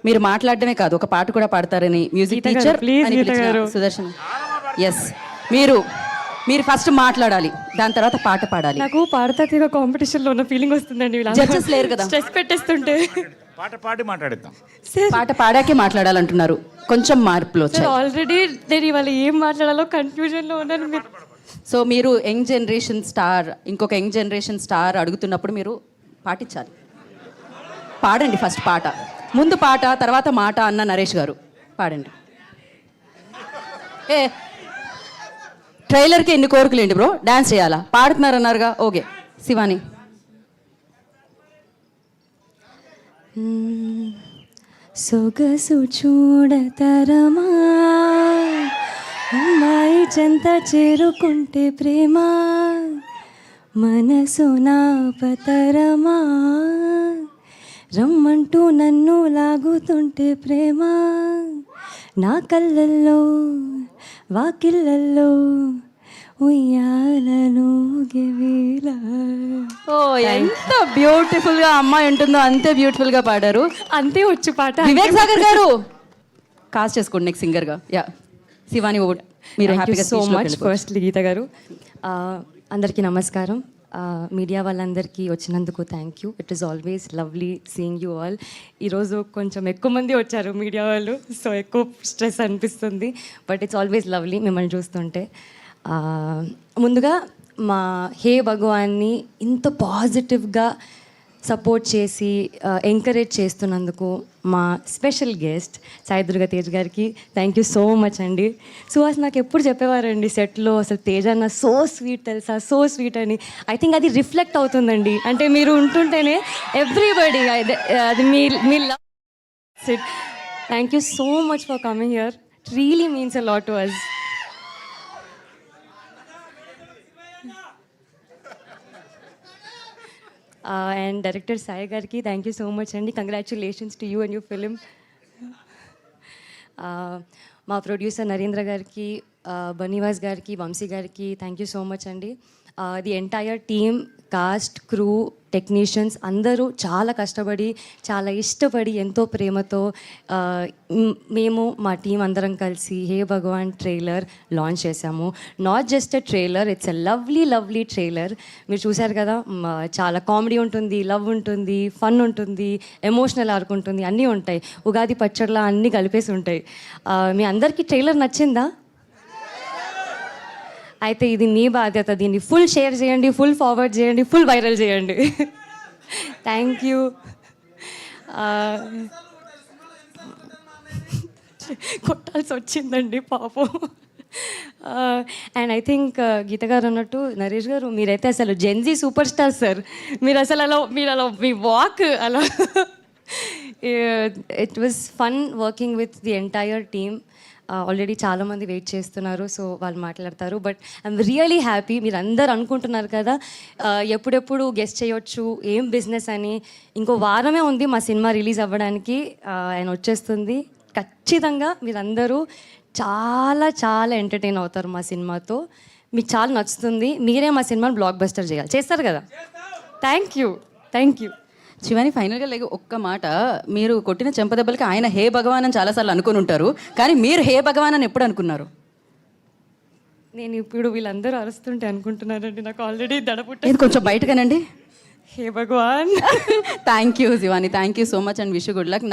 మీరు మాట్లాడడమే కాదు ఒక పాట కూడా పాడతారని మ్యూజిక్ గీత గారు, టీచర్ please అని గీత పిలిచిన గారు. సుదర్శన్. ఎస్, మీరు ఫస్ట్ మాట్లాడాలి, దాని తర్వాత పాట పాడాలి. నాకు పాడతా తీగ కాంపిటీషన్లో ఉన్న ఫీలింగ్ వస్తుందండి. Judges లేరు కదా. స్ట్రెస్ పెట్టేస్తుంటే. పాట పాడి మాట్లాడిద్దాం. పాట పాడాకే మాట్లాడాలంటున్నారు, కొంచెం మార్పులు సార్ వచ్చాయి. ఆల్రెడీ నేను ఇవాళ ఏం మాట్లాడాలో కన్ఫ్యూజన్లో ఉన్నాను. మీరు సో మీరు యంగ్ జనరేషన్ స్టార్, ఇంకొక యంగ్ జనరేషన్ స్టార్ అడుగుతున్నప్పుడు మీరు పాటించాలి. పాడండి ఫస్ట్ పాట, ముందు పాట తర్వాత మాట అన్న నరేష్ గారు పాడండి. ఏ ట్రైలర్కి ఎన్ని కోరికలేండి బ్రో, డాన్స్ చేయాలా? పాడుతున్నారన్నారుగా, ఓకే. శివాని. సొగసు చూడతరమా, అమ్మాయి చెంత చేరుకుంటే ప్రేమ, మనసు నాపతరమా, రమ్మంటూ నన్ను లాగుతుంటే ప్రేమ, నా కళ్ళల్లో వాకిళ్ళల్లో ఉయ్యాలను గెవేళ. ఓ ఎంత బ్యూటిఫుల్ గా అమ్మాయి ఉంటుందో అంతే బ్యూటిఫుల్ గా పాడారు. అంతే వచ్చు పాట. వివేక్ సాగర్ గారు కాస్ట్ చేసుకోండి నెక్స్ట్ సింగర్ గా. యా శివాని, మీరు హ్యాపీగా సో మచ్. ఫస్ట్లీ గీత గారు, అందరికీ నమస్కారం. మీడియా వాళ్ళందరికీ వచ్చినందుకు thank you. It is always lovely seeing you all. ఈరోజు కొంచెం ఎక్కువ మంది వచ్చారు మీడియా వాళ్ళు, సో ఎక్కువ స్ట్రెస్ అనిపిస్తుంది, బట్ ఇట్స్ ఆల్వేస్ లవ్లీ మిమ్మల్ని చూస్తుంటే. ముందుగా మా హే భగవాన్ని ఇంత పాజిటివ్గా సపోర్ట్ చేసి ఎంకరేజ్ చేస్తున్నందుకు మా స్పెషల్ గెస్ట్ సాయి దుర్గా తేజ్ గారికి థ్యాంక్ యూ సో మచ్ అండి. సుహాస్ నాకు ఎప్పుడు చెప్పేవారండి సెట్లో, అసలు తేజ్ అన్న సో స్వీట్ తెలుసా, సో స్వీట్ అని. ఐ థింక్ అది రిఫ్లెక్ట్ అవుతుందండి, అంటే మీరు ఉంటుంటేనే ఎవ్రీబడి అది మీ love. Thank you so much for coming here. It really means a lot to us. And director Sai గారికి థ్యాంక్ యూ సో మచ్ అండి. Congratulations to you and your film. మా producer Narendra గారికి, బనీవాస్ గారికి, వంశీ గారికి థ్యాంక్ యూ సో మచ్ అండి. The entire team, cost, crew, technicians అందరూ చాలా కష్టపడి, చాలా ఇష్టపడి, ఎంతో ప్రేమతో మేము మా టీం అందరం కలిసి హే భగవాన్ ట్రైలర్ లాంచ్ చేశాము. Not just a trailer, it's a lovely lovely trailer. మీరు చూశారు కదా, చాలా కామెడీ ఉంటుంది, లవ్ ఉంటుంది, ఫన్ ఉంటుంది, ఎమోషనల్ ఆర్క్ ఉంటుంది, అన్నీ ఉంటాయి. ఉగాది పచ్చడిలా అన్నీ కలిపేసి ఉంటాయి. మీ అందరికీ ట్రైలర్ నచ్చిందా? అయితే ఇది మీ బాధ్యత, దీన్ని ఫుల్ షేర్ చేయండి, ఫుల్ ఫార్వర్డ్ చేయండి, ఫుల్ వైరల్ చేయండి. Thank you. కొట్టాల్సి వచ్చిందండి పాపం. అండ్ ఐ థింక్ గీత గారు అన్నట్టు నరేష్ గారు మీరైతే అసలు జెన్జీ సూపర్ స్టార్ సార్. మీరు అసలు మీ వాక్ అలా it was fun working with the entire team. Already చాలామంది వెయిట్ చేస్తున్నారు, సో వాళ్ళు మాట్లాడతారు. But I'm really happy. మీరు అందరు అనుకుంటున్నారు కదా ఎప్పుడెప్పుడు గెస్ట్ చేయొచ్చు, ఏం బిజినెస్ అని. ఇంకో వారమే ఉంది మా సినిమా రిలీజ్ అవ్వడానికి, ఆయన వచ్చేస్తుంది. ఖచ్చితంగా మీరందరూ చాలా చాలా ఎంటర్టైన్ అవుతారు మా సినిమాతో. మీకు చాలా నచ్చుతుంది. మీరే మా సినిమాని బ్లాక్ బస్టర్ చేస్తారు కదా. Thank you. శివాని, ఫైనల్గా ఒక్క మాట, మీరు కొట్టిన చెంపదెబ్బలకి ఆయన హే భగవాన్ అని చాలాసార్లు అనుకుని ఉంటారు, కానీ మీరు హే భగవాన్ అని ఎప్పుడు అనుకున్నారు? నేను ఇప్పుడు వీళ్ళందరూ అరుస్తుంటే అనుకుంటున్నానండి, నాకు ఆల్రెడీ దడపుట్ట. ఇది కొంచెం బయటగానండి. హే భగవాన్. Thank you Shivani, thank you so much and wish good luck.